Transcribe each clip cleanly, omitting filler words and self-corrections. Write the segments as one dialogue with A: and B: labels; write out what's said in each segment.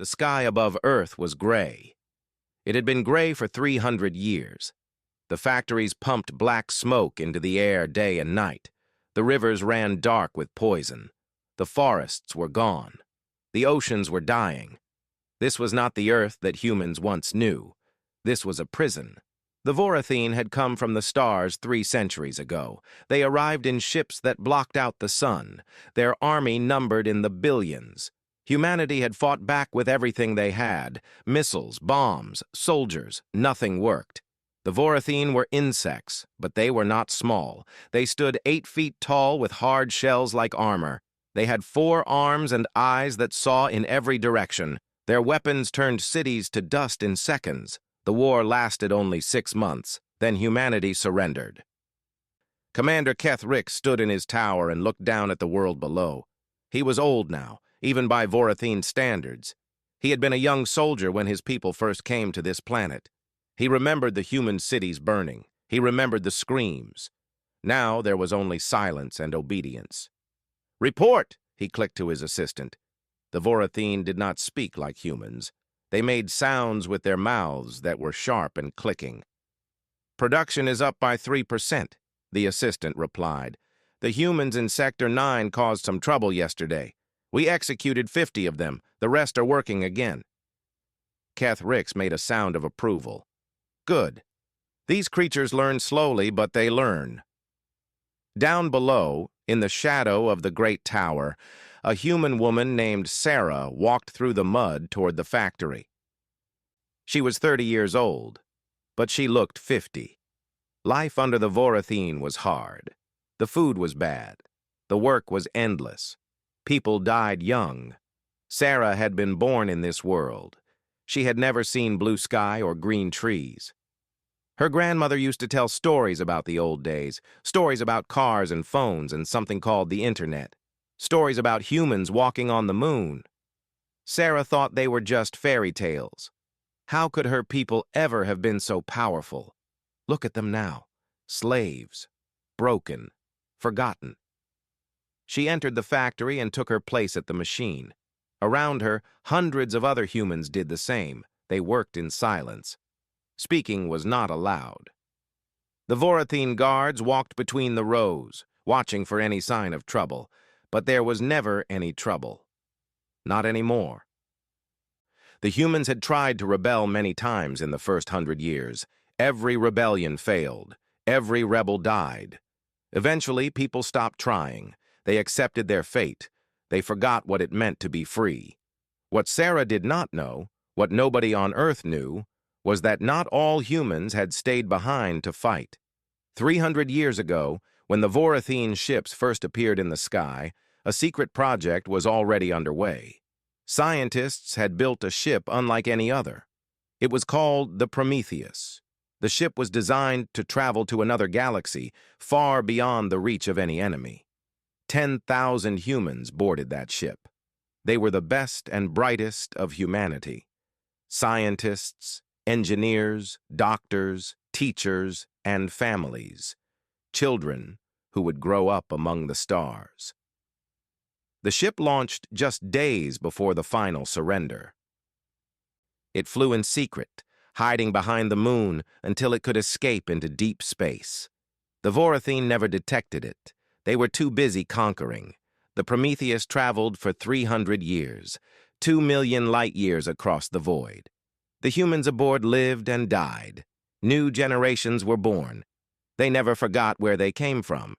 A: The sky above Earth was gray. It had been gray for 300 years. The factories pumped black smoke into the air day and night. The rivers ran dark with poison. The forests were gone. The oceans were dying. This was not the Earth that humans once knew. This was a prison. The Vorathine had come from the stars 3 centuries ago. They arrived in ships that blocked out the sun. Their army numbered in the billions. Humanity had fought back with everything they had. Missiles, bombs, soldiers, nothing worked. The Vorathine were insects, but they were not small. They stood 8 feet tall with hard shells like armor. They had 4 arms and eyes that saw in every direction. Their weapons turned cities to dust in seconds. The war lasted only 6 months. Then humanity surrendered. Commander Kethrick stood in his tower and looked down at the world below. He was old now, even by Vorathine standards. He had been a young soldier when his people first came to this planet. He remembered the human cities burning. He remembered the screams. Now there was only silence and obedience. "Report!" he clicked to his assistant. The Vorathine did not speak like humans. They made sounds with their mouths that were sharp and clicking. "Production is up by 3%, the assistant replied. "The humans in Sector 9 caused some trouble yesterday. We executed 50 of them. The rest are working again." Keth Ricks made a sound of approval. "Good. These creatures learn slowly, but they learn." Down below, in the shadow of the great tower, a human woman named Sarah walked through the mud toward the factory. She was 30 years old, but she looked 50. Life under the Vorathine was hard. The food was bad. The work was endless. People died young. Sarah had been born in this world. She had never seen blue sky or green trees. Her grandmother used to tell stories about the old days, stories about cars and phones and something called the internet. Stories about humans walking on the moon. Sarah thought they were just fairy tales. How could her people ever have been so powerful? Look at them now. Slaves. Broken. Forgotten. She entered the factory and took her place at the machine. Around her, hundreds of other humans did the same. They worked in silence. Speaking was not allowed. The Vorathine guards walked between the rows, watching for any sign of trouble. But there was never any trouble. Not anymore. The humans had tried to rebel many times in the first 100 years. Every rebellion failed. Every rebel died. Eventually, people stopped trying. They accepted their fate. They forgot what it meant to be free. What Sarah did not know, what nobody on Earth knew, was that not all humans had stayed behind to fight. 300 years ago, when the Vorathine ships first appeared in the sky, a secret project was already underway. Scientists had built a ship unlike any other. It was called the Prometheus. The ship was designed to travel to another galaxy, far beyond the reach of any enemy. 10,000 humans boarded that ship. They were the best and brightest of humanity. Scientists, engineers, doctors, teachers, and families. Children who would grow up among the stars. The ship launched just days before the final surrender. It flew in secret, hiding behind the moon until it could escape into deep space. The Vorathine never detected it. They were too busy conquering. The Prometheus traveled for 300 years, 2 million light years across the void. The humans aboard lived and died. New generations were born. They never forgot where they came from.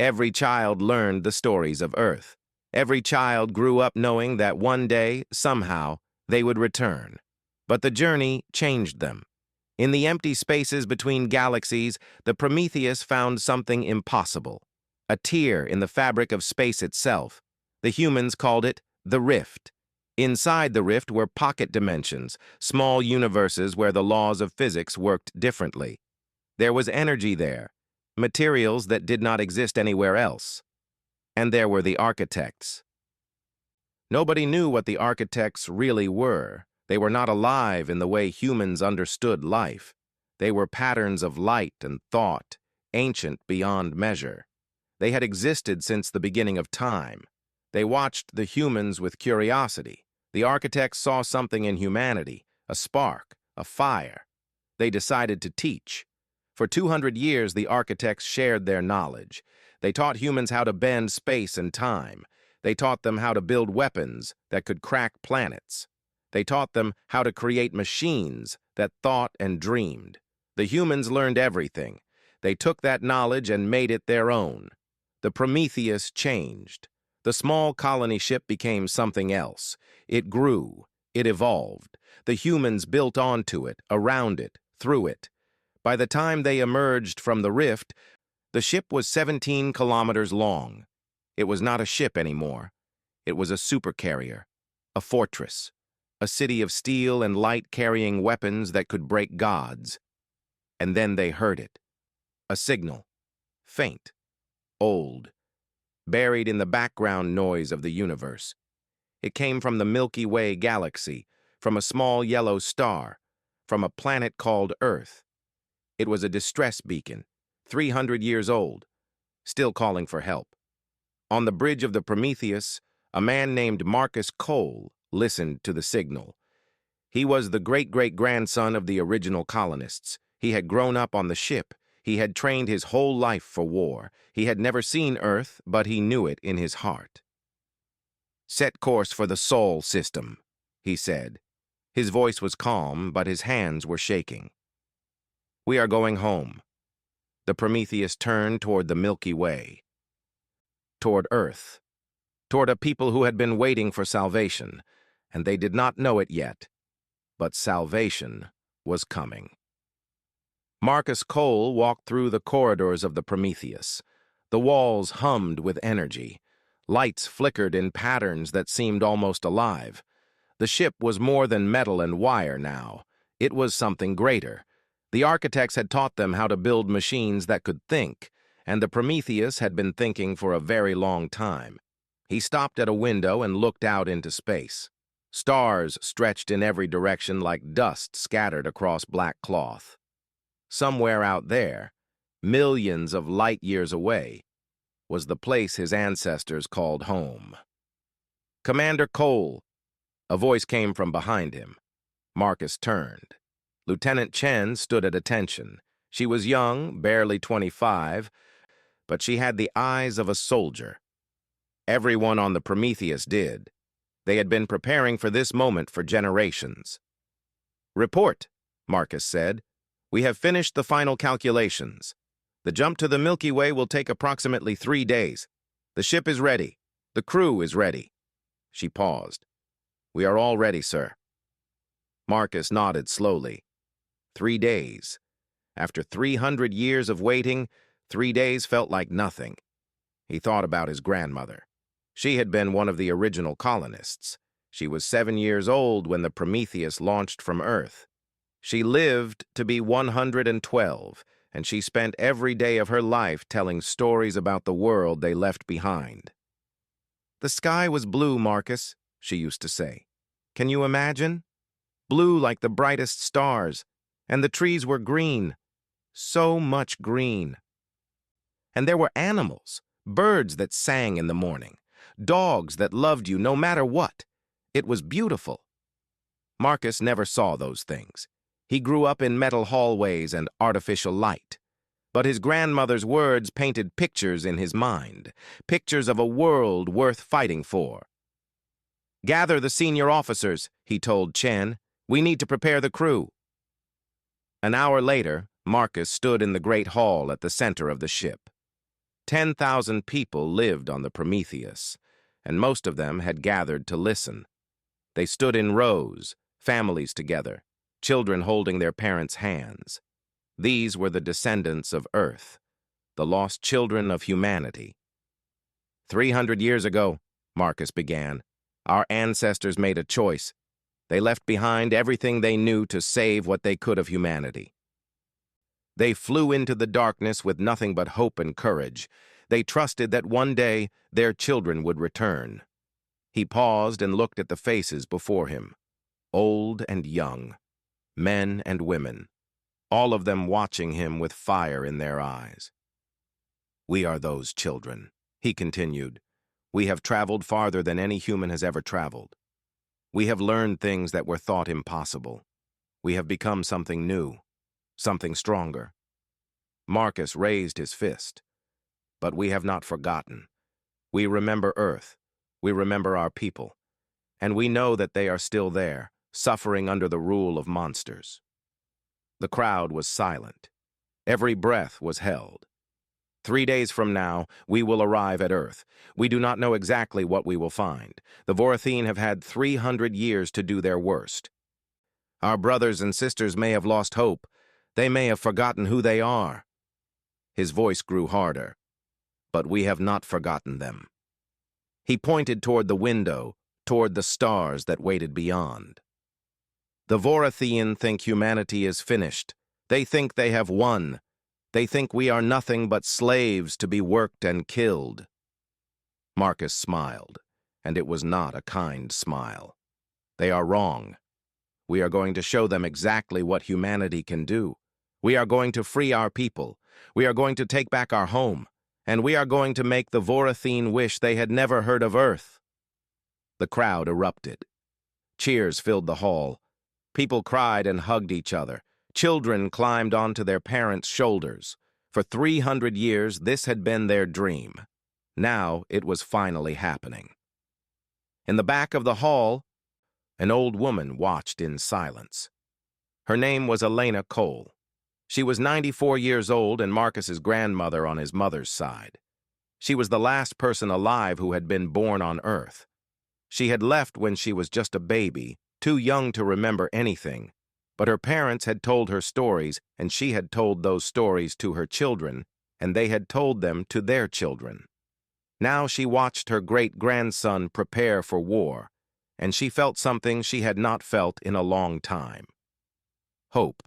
A: Every child learned the stories of Earth. Every child grew up knowing that one day, somehow, they would return. But the journey changed them. In the empty spaces between galaxies, the Prometheus found something impossible. A tear in the fabric of space itself. The humans called it the Rift. Inside the Rift were pocket dimensions, small universes where the laws of physics worked differently. There was energy there, materials that did not exist anywhere else. And there were the architects. Nobody knew what the architects really were. They were not alive in the way humans understood life. They were patterns of light and thought, ancient beyond measure. They had existed since the beginning of time. They watched the humans with curiosity. The architects saw something in humanity, a spark, a fire. They decided to teach. For 200 years, the architects shared their knowledge. They taught humans how to bend space and time. They taught them how to build weapons that could crack planets. They taught them how to create machines that thought and dreamed. The humans learned everything. They took that knowledge and made it their own. The Prometheus changed. The small colony ship became something else. It grew. It evolved. The humans built onto it, around it, through it. By the time they emerged from the rift, the ship was 17 kilometers long. It was not a ship anymore. It was a supercarrier, a fortress, a city of steel and light carrying weapons that could break gods. And then they heard it. A signal. Faint. Old. Buried in the background noise of the universe. It came from the Milky Way galaxy, from a small yellow star, from a planet called Earth. It was a distress beacon, 300 years old, still calling for help. On the bridge of the Prometheus, a man named Marcus Cole listened to the signal. He was the great-great-grandson of the original colonists. He had grown up on the ship. He had trained his whole life for war. He had never seen Earth, but he knew it in his heart. "Set course for the Sol system," he said. His voice was calm, but his hands were shaking. "We are going home." The Prometheus turned toward the Milky Way, toward Earth, toward a people who had been waiting for salvation, and they did not know it yet, but salvation was coming. Marcus Cole walked through the corridors of the Prometheus. The walls hummed with energy. Lights flickered in patterns that seemed almost alive. The ship was more than metal and wire now. It was something greater. The architects had taught them how to build machines that could think, and the Prometheus had been thinking for a very long time. He stopped at a window and looked out into space. Stars stretched in every direction like dust scattered across black cloth. Somewhere out there, millions of light years away, was the place his ancestors called home. "Commander Cole," a voice came from behind him. Marcus turned. Lieutenant Chen stood at attention. She was young, barely 25, but she had the eyes of a soldier. Everyone on the Prometheus did. They had been preparing for this moment for generations. "Report," Marcus said. "We have finished the final calculations. The jump to the Milky Way will take approximately 3 days. The ship is ready. The crew is ready." She paused. "We are all ready, sir." Marcus nodded slowly. 3 days. After 300 years of waiting, 3 days felt like nothing. He thought about his grandmother. She had been one of the original colonists. She was 7 years old when the Prometheus launched from Earth. She lived to be 112, and she spent every day of her life telling stories about the world they left behind. "The sky was blue, Marcus," she used to say. "Can you imagine? Blue like the brightest stars, and the trees were green, so much green. And there were animals, birds that sang in the morning, dogs that loved you no matter what. It was beautiful." Marcus never saw those things. He grew up in metal hallways and artificial light. But his grandmother's words painted pictures in his mind, pictures of a world worth fighting for. "Gather the senior officers," he told Chen. "We need to prepare the crew." An hour later, Marcus stood in the great hall at the center of the ship. 10,000 people lived on the Prometheus, and most of them had gathered to listen. They stood in rows, families together, children holding their parents' hands. These were the descendants of Earth, the lost children of humanity. 300 years ago, Marcus began, our ancestors made a choice. They left behind everything they knew to save what they could of humanity. They flew into the darkness with nothing but hope and courage. They trusted that one day their children would return. He paused and looked at the faces before him, old and young, men and women, all of them watching him with fire in their eyes. "We are those children," he continued. "We have traveled farther than any human has ever traveled. We have learned things that were thought impossible. We have become something new, something stronger. Marcus raised his fist. But we have not forgotten. We remember Earth. We remember our people. And we know that they are still there, suffering under the rule of monsters. The crowd was silent. Every breath was held. 3 days from now, we will arrive at Earth. We do not know exactly what we will find. The Vorathene have had 300 years to do their worst. Our brothers and sisters may have lost hope. They may have forgotten who they are. His voice grew harder. But we have not forgotten them. He pointed toward the window, toward the stars that waited beyond. The Vorathene think humanity is finished. They think they have won. They think we are nothing but slaves to be worked and killed. Marcus smiled, and it was not a kind smile. They are wrong. We are going to show them exactly what humanity can do. We are going to free our people. We are going to take back our home. And we are going to make the Vorathene wish they had never heard of Earth. The crowd erupted. Cheers filled the hall. People cried and hugged each other. Children climbed onto their parents' shoulders. For 300 years, this had been their dream. Now it was finally happening. In the back of the hall, an old woman watched in silence. Her name was Elena Cole. She was 94 years old and Marcus's grandmother on his mother's side. She was the last person alive who had been born on Earth. She had left when she was just a baby, too young to remember anything. But her parents had told her stories, and she had told those stories to her children, and they had told them to their children. Now she watched her great-grandson prepare for war, and she felt something she had not felt in a long time. Hope.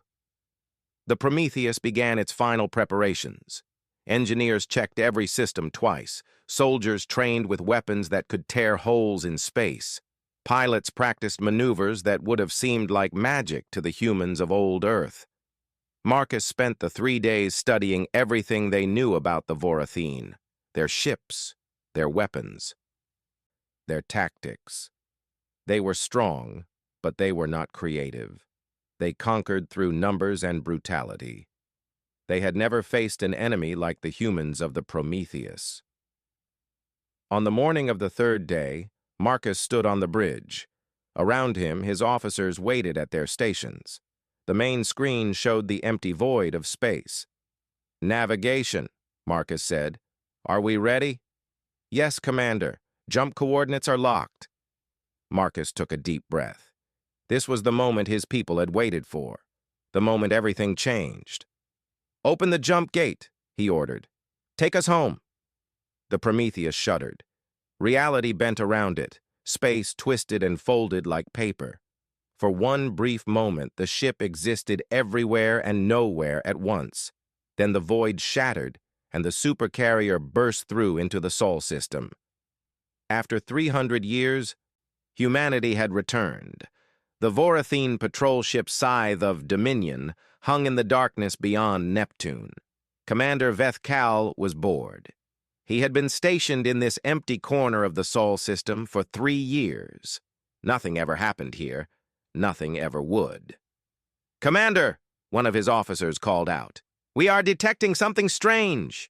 A: The Prometheus began its final preparations. Engineers checked every system twice. Soldiers trained with weapons that could tear holes in space. Pilots practiced maneuvers that would have seemed like magic to the humans of old Earth. Marcus spent the 3 days studying everything they knew about the Vorathene, their ships, their weapons, their tactics. They were strong, but they were not creative. They conquered through numbers and brutality. They had never faced an enemy like the humans of the Prometheus. On the morning of the 3rd day, Marcus stood on the bridge. Around him, his officers waited at their stations. The main screen showed the empty void of space. "Navigation," Marcus said. "Are we ready?" "Yes, Commander. Jump coordinates are locked." Marcus took a deep breath. This was the moment his people had waited for, the moment everything changed. "Open the jump gate," he ordered. "Take us home." The Prometheus shuddered. Reality bent around it. Space twisted and folded like paper. For one brief moment, the ship existed everywhere and nowhere at once. Then the void shattered, and the Supercarrier burst through into the Sol system. After 300 years, humanity had returned. The Vorathene patrol ship Scythe of Dominion hung in the darkness beyond Neptune. Commander Vethkal was bored. He had been stationed in this empty corner of the Sol system for 3 years. Nothing ever happened here. Nothing ever would. "Commander," one of his officers called out, "we are detecting something strange."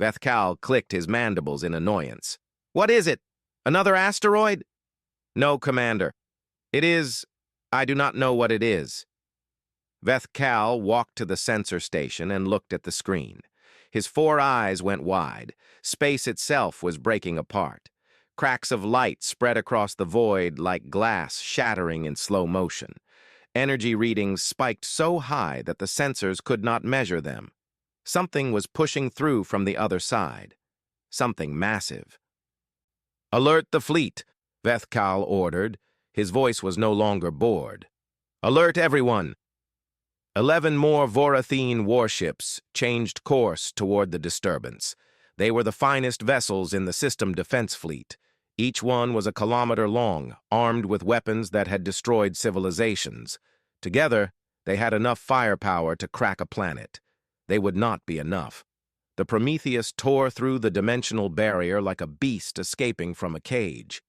A: Vethkal clicked his mandibles in annoyance. "What is it? Another asteroid?" "No, Commander. I do not know what it is." Vethkal walked to the sensor station and looked at the screen. His 4 eyes went wide. Space itself was breaking apart. Cracks of light spread across the void like glass shattering in slow motion. Energy readings spiked so high that the sensors could not measure them. Something was pushing through from the other side. Something massive. "Alert the fleet," Vethkal ordered. His voice was no longer bored. "Alert everyone." 11 more Vorathene warships changed course toward the disturbance. They were the finest vessels in the system defense fleet. Each one was a kilometer long, armed with weapons that had destroyed civilizations. Together, they had enough firepower to crack a planet. They would not be enough. The Prometheus tore through the dimensional barrier like a beast escaping from a cage.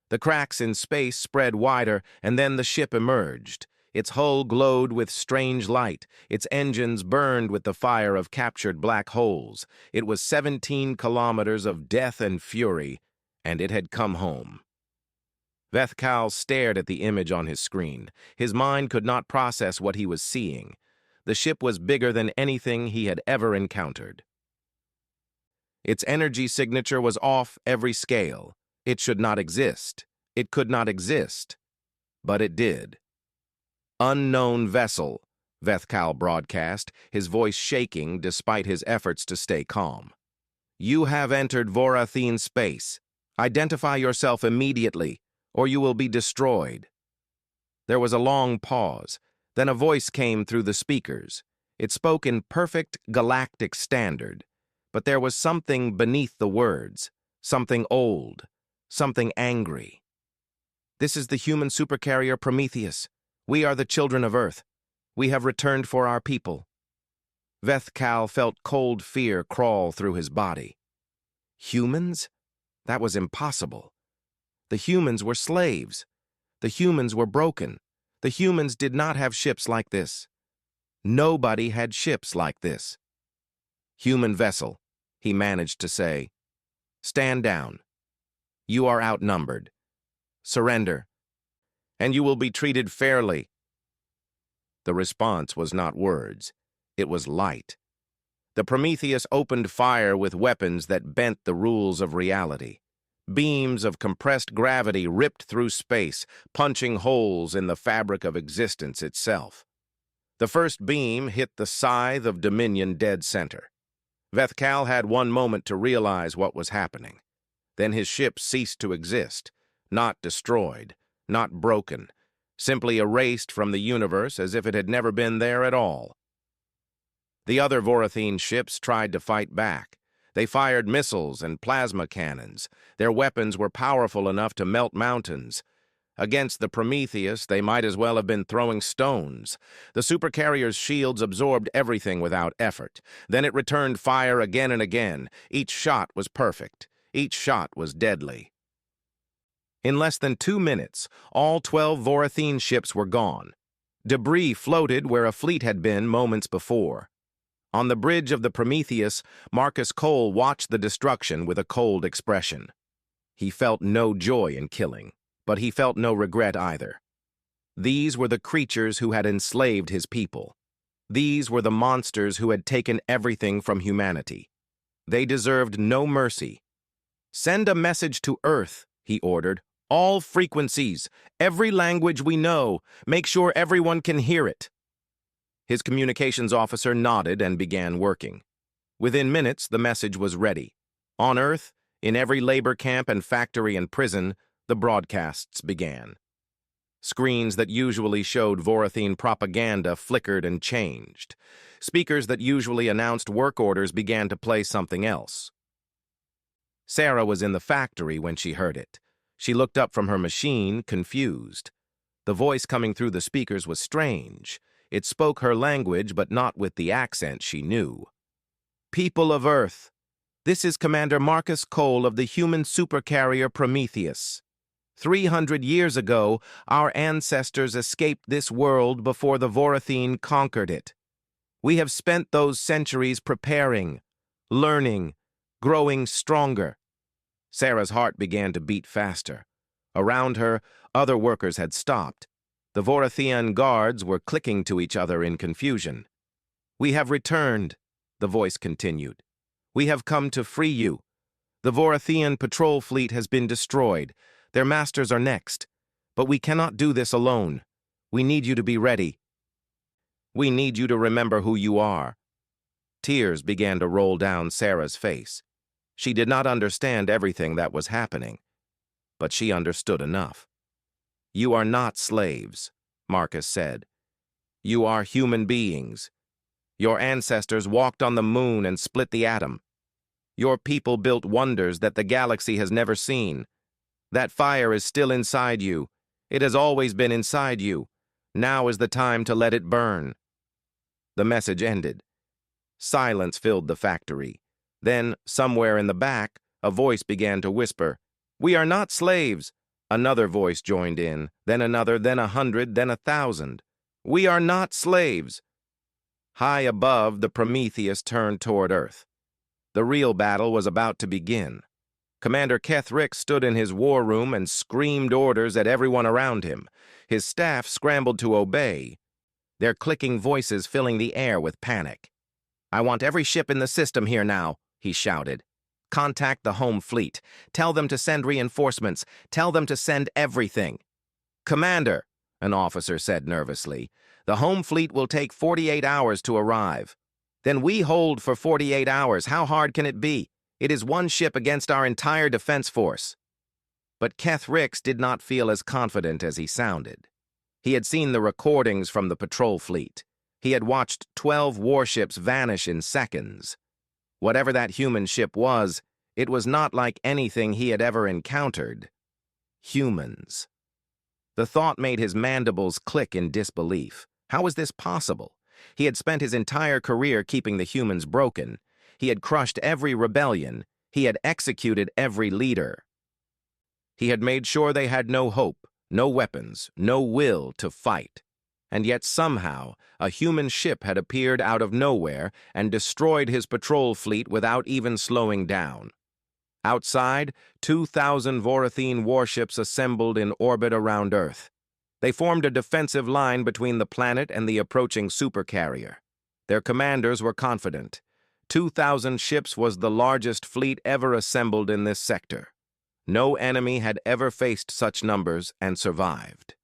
A: The cracks in space spread wider, and then the ship emerged. Its hull glowed with strange light. Its engines burned with the fire of captured black holes. It was 17 kilometers of death and fury, and it had come home. Vethkal stared at the image on his screen. His mind could not process what he was seeing. The ship was bigger than anything he had ever encountered. Its energy signature was off every scale. It should not exist. It could not exist. But it did. "Unknown vessel," Vethkal broadcast, his voice shaking despite his efforts to stay calm. "You have entered Vorathene space. Identify yourself immediately, or you will be destroyed." There was a long pause. Then a voice came through the speakers. It spoke in perfect galactic standard, but there was something beneath the words, something old, something angry. "This is the human supercarrier Prometheus. We are the children of Earth. We have returned for our people." Vethkal felt cold fear crawl through his body. Humans? That was impossible. The humans were slaves. The humans were broken. The humans did not have ships like this. Nobody had ships like this. "Human vessel," he managed to say. "Stand down. You are outnumbered. Surrender, and you will be treated fairly." The response was not words. It was light. The Prometheus opened fire with weapons that bent the rules of reality. Beams of compressed gravity ripped through space, punching holes in the fabric of existence itself. The first beam hit the scythe of Dominion dead center. Vethkal had one moment to realize what was happening. Then his ship ceased to exist, not destroyed, not broken, simply erased from the universe as if it had never been there at all. The other Vorathene ships tried to fight back. They fired missiles and plasma cannons. Their weapons were powerful enough to melt mountains. Against the Prometheus, they might as well have been throwing stones. The supercarrier's shields absorbed everything without effort. Then it returned fire again and again. Each shot was perfect. Each shot was deadly. In less than 2 minutes, all 12 Vorathene ships were gone. Debris floated where a fleet had been moments before. On the bridge of the Prometheus, Marcus Cole watched the destruction with a cold expression. He felt no joy in killing, but he felt no regret either. These were the creatures who had enslaved his people. These were the monsters who had taken everything from humanity. They deserved no mercy. "Send a message to Earth," he ordered. "All frequencies, every language we know. Make sure everyone can hear it." His communications officer nodded and began working. Within minutes, the message was ready. On Earth, in every labor camp and factory and prison, the broadcasts began. Screens that usually showed Vorathene propaganda flickered and changed. Speakers that usually announced work orders began to play something else. Sarah was in the factory when she heard it. She looked up from her machine, confused. The voice coming through the speakers was strange. It spoke her language, but not with the accent she knew. "People of Earth, this is Commander Marcus Cole of the human supercarrier Prometheus. 300 years ago, our ancestors escaped this world before the Vorathene conquered it. We have spent those centuries preparing, learning, growing stronger." Sarah's heart began to beat faster. Around her, other workers had stopped. The Vorathean guards were clicking to each other in confusion. "We have returned," the voice continued. "We have come to free you. The Vorathean patrol fleet has been destroyed. Their masters are next. But we cannot do this alone. We need you to be ready. We need you to remember who you are." Tears began to roll down Sarah's face. She did not understand everything that was happening, but she understood enough. "You are not slaves," Marcus said. "You are human beings. Your ancestors walked on the moon and split the atom. Your people built wonders that the galaxy has never seen. That fire is still inside you. It has always been inside you. Now is the time to let it burn." The message ended. Silence filled the factory. Then, somewhere in the back, a voice began to whisper, "We are not slaves. Another voice joined in, then another, then 100, then 1,000. "We are not slaves." High above, the Prometheus turned toward Earth. The real battle was about to begin. Commander Kethrick stood in his war room and screamed orders at everyone around him. His staff scrambled to obey, their clicking voices filling the air with panic. "I want every ship in the system here now," he shouted. "Contact the home fleet. Tell them to send reinforcements. Tell them to send everything." "Commander," an officer said nervously, "the home fleet will take 48 hours to arrive." "Then we hold for 48 hours. How hard can it be? It is one ship against our entire defense force." But Kethrick did not feel as confident as he sounded. He had seen the recordings from the patrol fleet. He had watched 12 warships vanish in seconds. Whatever that human ship was, it was not like anything he had ever encountered. Humans. The thought made his mandibles click in disbelief. How was this possible? He had spent his entire career keeping the humans broken. He had crushed every rebellion. He had executed every leader. He had made sure they had no hope, no weapons, no will to fight. And yet somehow, a human ship had appeared out of nowhere and destroyed his patrol fleet without even slowing down. Outside, 2,000 Vorathene warships assembled in orbit around Earth. They formed a defensive line between the planet and the approaching Supercarrier. Their commanders were confident. 2,000 ships was the largest fleet ever assembled in this sector. No enemy had ever faced such numbers and survived.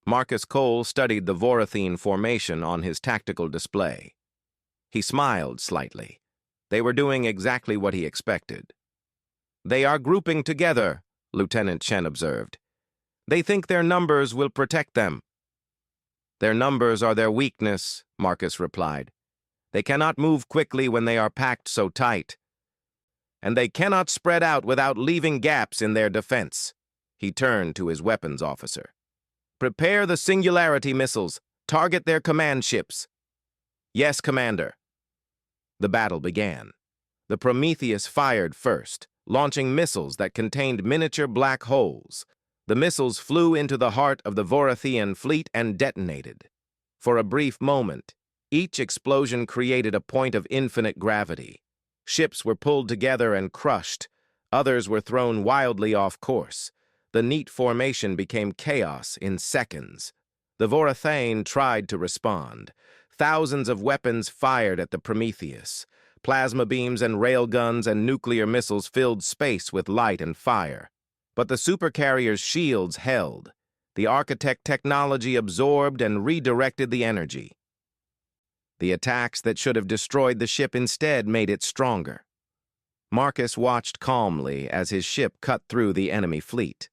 A: Marcus Cole studied the Vorathene formation on his tactical display. He smiled slightly. They were doing exactly what he expected. "They are grouping together," Lieutenant Chen observed. "They think their numbers will protect them." "Their numbers are their weakness," Marcus replied. "They cannot move quickly when they are packed so tight. And they cannot spread out without leaving gaps in their defense." He turned to his weapons officer. "Prepare the Singularity missiles. Target their command ships." "Yes, Commander." The battle began. The Prometheus fired first, launching missiles that contained miniature black holes. The missiles flew into the heart of the Vorathian fleet and detonated. For a brief moment, each explosion created a point of infinite gravity. Ships were pulled together and crushed. Others were thrown wildly off course. The neat formation became chaos in seconds. The Vorathane tried to respond. Thousands of weapons fired at the Prometheus. Plasma beams and railguns and nuclear missiles filled space with light and fire. But the Supercarrier's shields held. The Architect technology absorbed and redirected the energy. The attacks that should have destroyed the ship instead made it stronger. Marcus watched calmly as his ship cut through the enemy fleet.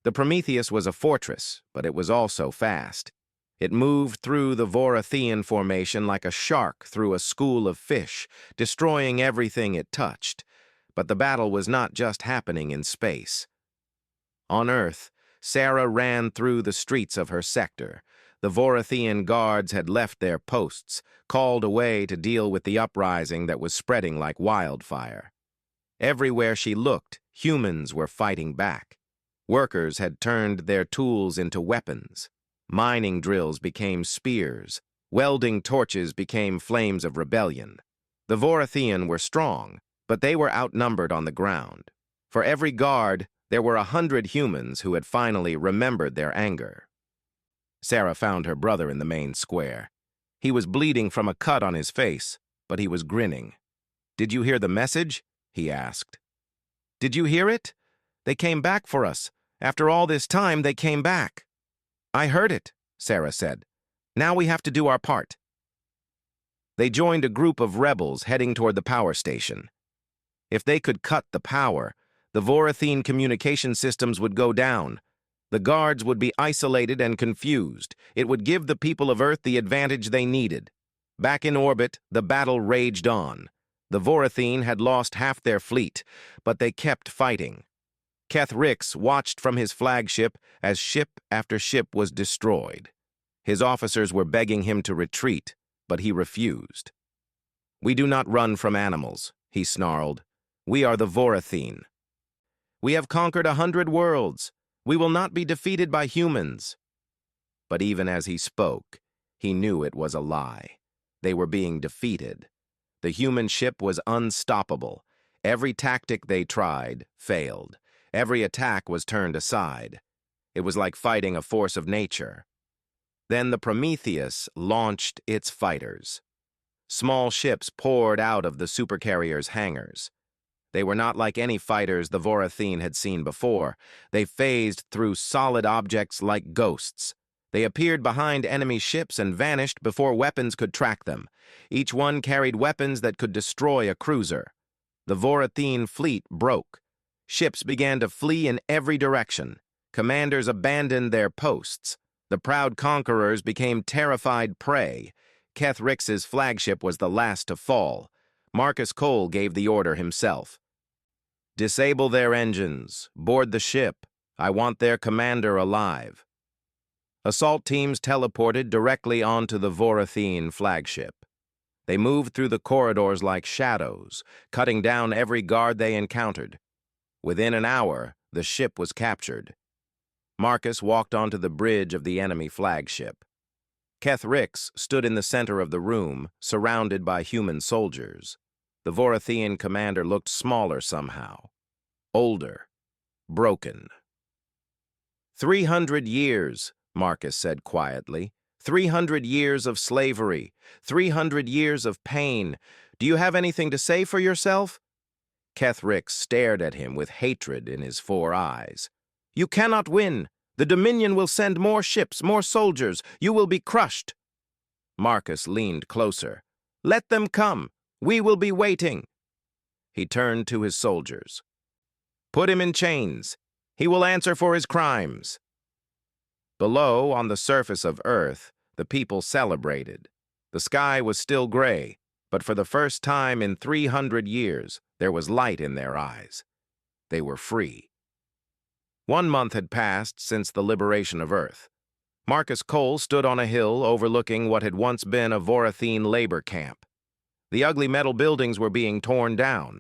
A: The Prometheus was a fortress, but it was also fast. It moved through the Vorathian formation like a shark through a school of fish, destroying everything it touched. But the battle was not just happening in space. On Earth, Sarah ran through the streets of her sector. The Vorathian guards had left their posts, called away to deal with the uprising that was spreading like wildfire. Everywhere she looked, humans were fighting back. Workers had turned their tools into weapons. Mining drills became spears. Welding torches became flames of rebellion. The Vorathian were strong, but they were outnumbered on the ground. For every guard, there were 100 humans who had finally remembered their anger. Sarah found her brother in the main square. He was bleeding from a cut on his face, but he was grinning. "Did you hear the message?" he asked. "Did you hear it? They came back for us. After all this time, they came back." "I heard it," Sarah said. "Now we have to do our part." They joined a group of rebels heading toward the power station. If they could cut the power, the Vorathene communication systems would go down. The guards would be isolated and confused. It would give the people of Earth the advantage they needed. Back in orbit, the battle raged on. The Vorathene had lost half their fleet, but they kept fighting. Kethrick watched from his flagship as ship after ship was destroyed. His officers were begging him to retreat, but he refused. "We do not run from animals," he snarled. "We are the Vorathene. We have conquered 100 worlds. We will not be defeated by humans. But even as he spoke, he knew it was a lie. They were being defeated. The human ship was unstoppable. Every tactic they tried failed. Every attack was turned aside. It was like fighting a force of nature. Then the Prometheus launched its fighters. Small ships poured out of the Supercarrier's hangars. They were not like any fighters the Vorathene had seen before. They phased through solid objects like ghosts. They appeared behind enemy ships and vanished before weapons could track them. Each one carried weapons that could destroy a cruiser. The Vorathene fleet broke. Ships began to flee in every direction. Commanders abandoned their posts. The proud conquerors became terrified prey. Keth Rix's flagship was the last to fall. Marcus Cole gave the order himself. Disable their engines. Board the ship. I want their commander alive. Assault teams teleported directly onto the Vorathene flagship. They moved through the corridors like shadows, cutting down every guard they encountered. Within an hour, the ship was captured. Marcus walked onto the bridge of the enemy flagship. Keth Rix stood in the center of the room, surrounded by human soldiers. The Vorathene commander looked smaller somehow. Older. Broken. 300 years, Marcus said quietly. 300 years of slavery. 300 years of pain. Do you have anything to say for yourself? Keth Rix stared at him with hatred in his 4 eyes. You cannot win. The Dominion will send more ships, more soldiers. You will be crushed. Marcus leaned closer. Let them come. We will be waiting. He turned to his soldiers. Put him in chains. He will answer for his crimes. Below, on the surface of Earth, the people celebrated. The sky was still gray, but for the first time in 300 years, there was light in their eyes. They were free. 1 month had passed since the liberation of Earth. Marcus Cole stood on a hill overlooking what had once been a Vorathene labor camp. The ugly metal buildings were being torn down.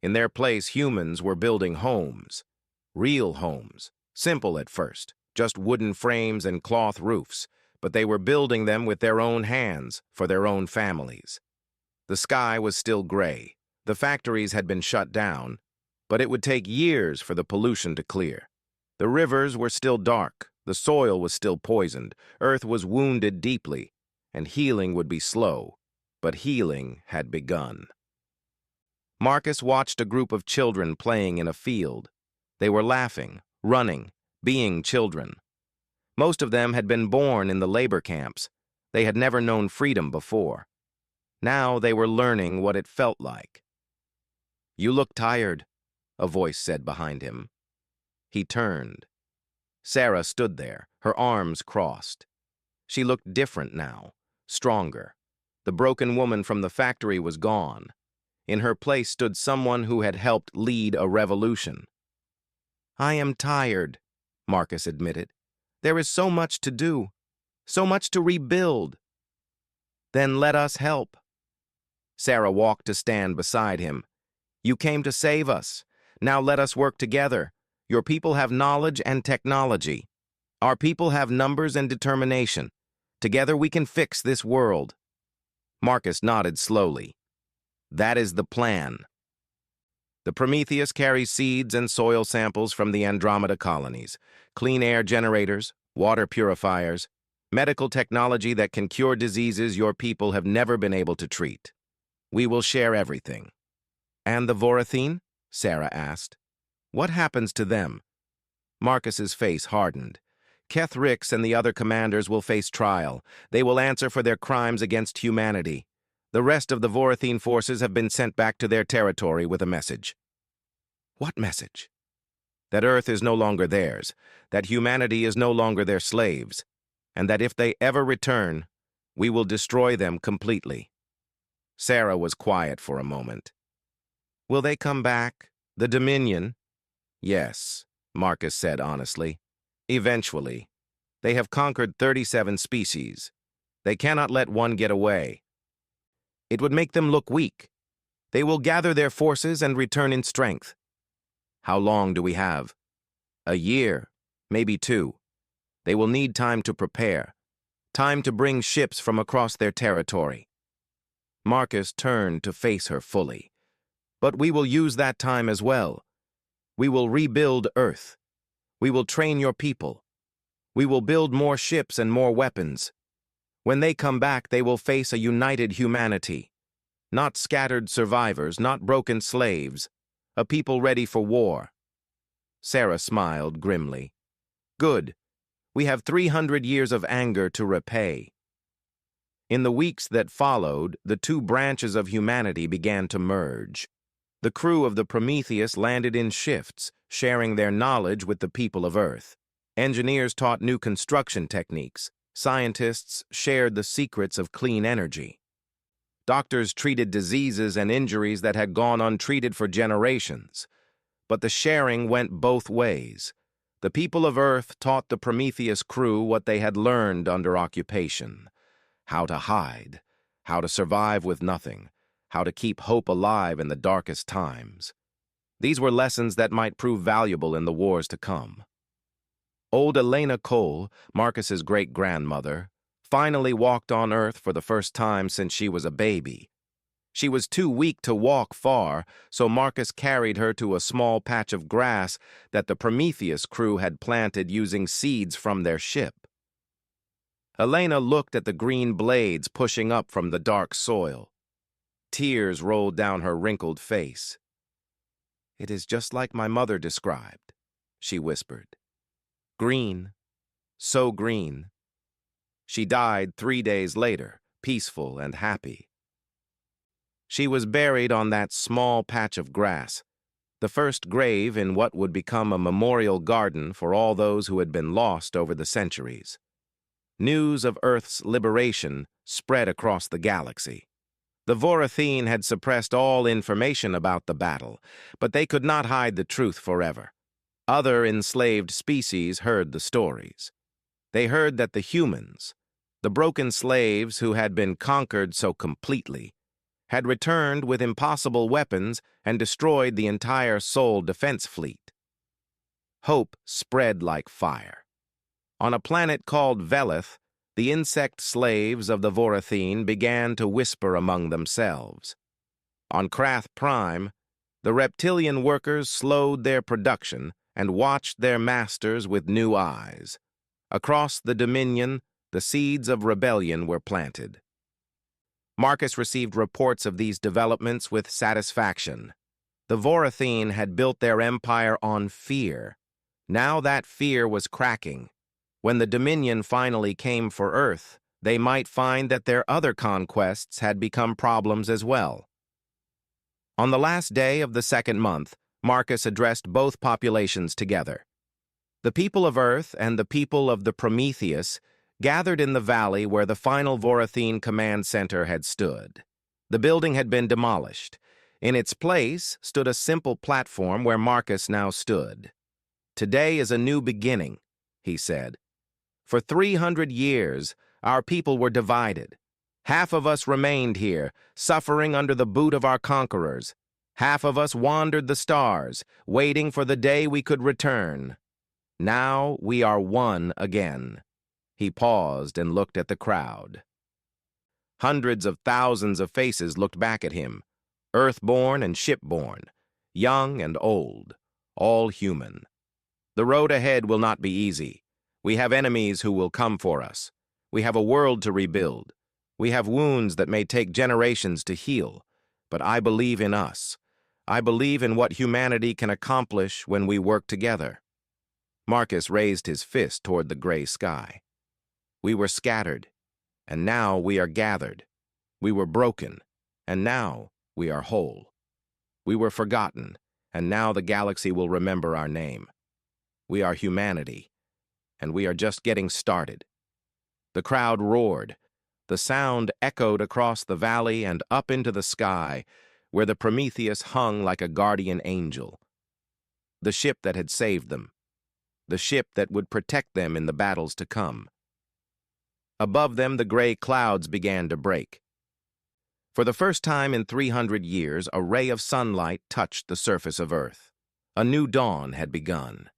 A: In their place, humans were building homes. Real homes. Simple at first, just wooden frames and cloth roofs, but they were building them with their own hands for their own families. The sky was still gray. The factories had been shut down, but it would take years for the pollution to clear. The rivers were still dark, the soil was still poisoned, Earth was wounded deeply, and healing would be slow, but healing had begun. Marcus watched a group of children playing in a field. They were laughing, running, being children. Most of them had been born in the labor camps. They had never known freedom before. Now they were learning what it felt like. You look tired, a voice said behind him. He turned. Sarah stood there, her arms crossed. She looked different now, stronger. The broken woman from the factory was gone. In her place stood someone who had helped lead a revolution. I am tired, Marcus admitted. There is so much to do, so much to rebuild. Then let us help. Sarah walked to stand beside him. You came to save us. Now let us work together. Your people have knowledge and technology. Our people have numbers and determination. Together we can fix this world. Marcus nodded slowly. That is the plan. The Prometheus carries seeds and soil samples from the Andromeda colonies, clean air generators, water purifiers, medical technology that can cure diseases your people have never been able to treat. We will share everything. And the Vorathene? Sarah asked. What happens to them? Marcus's face hardened. Keth Rix and the other commanders will face trial. They will answer for their crimes against humanity. The rest of the Vorathene forces have been sent back to their territory with a message. What message? That Earth is no longer theirs, that humanity is no longer their slaves, and that if they ever return, we will destroy them completely. Sarah was quiet for a moment. Will they come back? The Dominion? Yes, Marcus said honestly. Eventually. They have conquered 37 species. They cannot let one get away. It would make them look weak. They will gather their forces and return in strength. How long do we have? A year, maybe 2. They will need time to prepare, time to bring ships from across their territory. Marcus turned to face her fully. But we will use that time as well. We will rebuild Earth. We will train your people. We will build more ships and more weapons. When they come back, they will face a united humanity. Not scattered survivors, not broken slaves. A people ready for war. Sarah smiled grimly. Good. We have 300 years of anger to repay. In the weeks that followed, the 2 branches of humanity began to merge. The crew of the Prometheus landed in shifts, sharing their knowledge with the people of Earth. Engineers taught new construction techniques. Scientists shared the secrets of clean energy. Doctors treated diseases and injuries that had gone untreated for generations. But the sharing went both ways. The people of Earth taught the Prometheus crew what they had learned under occupation. How to hide, how to survive with nothing, how to keep hope alive in the darkest times. These were lessons that might prove valuable in the wars to come. Old Elena Cole, Marcus's great-grandmother, finally walked on Earth for the first time since she was a baby. She was too weak to walk far, so Marcus carried her to a small patch of grass that the Prometheus crew had planted using seeds from their ship. Elena looked at the green blades pushing up from the dark soil. Tears rolled down her wrinkled face. "It is just like my mother described," she whispered. "Green, so green." She died 3 days later, peaceful and happy. She was buried on that small patch of grass, the first grave in what would become a memorial garden for all those who had been lost over the centuries. News of Earth's liberation spread across the galaxy. The Vorathene had suppressed all information about the battle, but they could not hide the truth forever. Other enslaved species heard the stories. They heard that the humans, the broken slaves who had been conquered so completely, had returned with impossible weapons and destroyed the entire Sol defense fleet. Hope spread like fire. On a planet called Velith, the insect slaves of the Vorathene began to whisper among themselves. On Krath Prime, the reptilian workers slowed their production and watched their masters with new eyes. Across the Dominion, the seeds of rebellion were planted. Marcus received reports of these developments with satisfaction. The Vorathene had built their empire on fear. Now that fear was cracking. When the Dominion finally came for Earth, they might find that their other conquests had become problems as well. On the last day of the 2nd month, Marcus addressed both populations together. The people of Earth and the people of the Prometheus gathered in the valley where the final Vorathene command center had stood. The building had been demolished. In its place stood a simple platform where Marcus now stood. "Today is a new beginning," he said. "For 300 years, our people were divided. Half of us remained here, suffering under the boot of our conquerors. Half of us wandered the stars, waiting for the day we could return. Now we are one again." He paused and looked at the crowd. Hundreds of thousands of faces looked back at him, earthborn and shipborn, young and old, all human. The road ahead will not be easy. We have enemies who will come for us. We have a world to rebuild. We have wounds that may take generations to heal. But I believe in us. I believe in what humanity can accomplish when we work together. Marcus raised his fist toward the gray sky. We were scattered, and now we are gathered. We were broken, and now we are whole. We were forgotten, and now the galaxy will remember our name. We are humanity, and we are just getting started. The crowd roared. The sound echoed across the valley and up into the sky, where the Prometheus hung like a guardian angel. The ship that had saved them. The ship that would protect them in the battles to come. Above them, the gray clouds began to break. For the first time in 300 years, a ray of sunlight touched the surface of Earth. A new dawn had begun.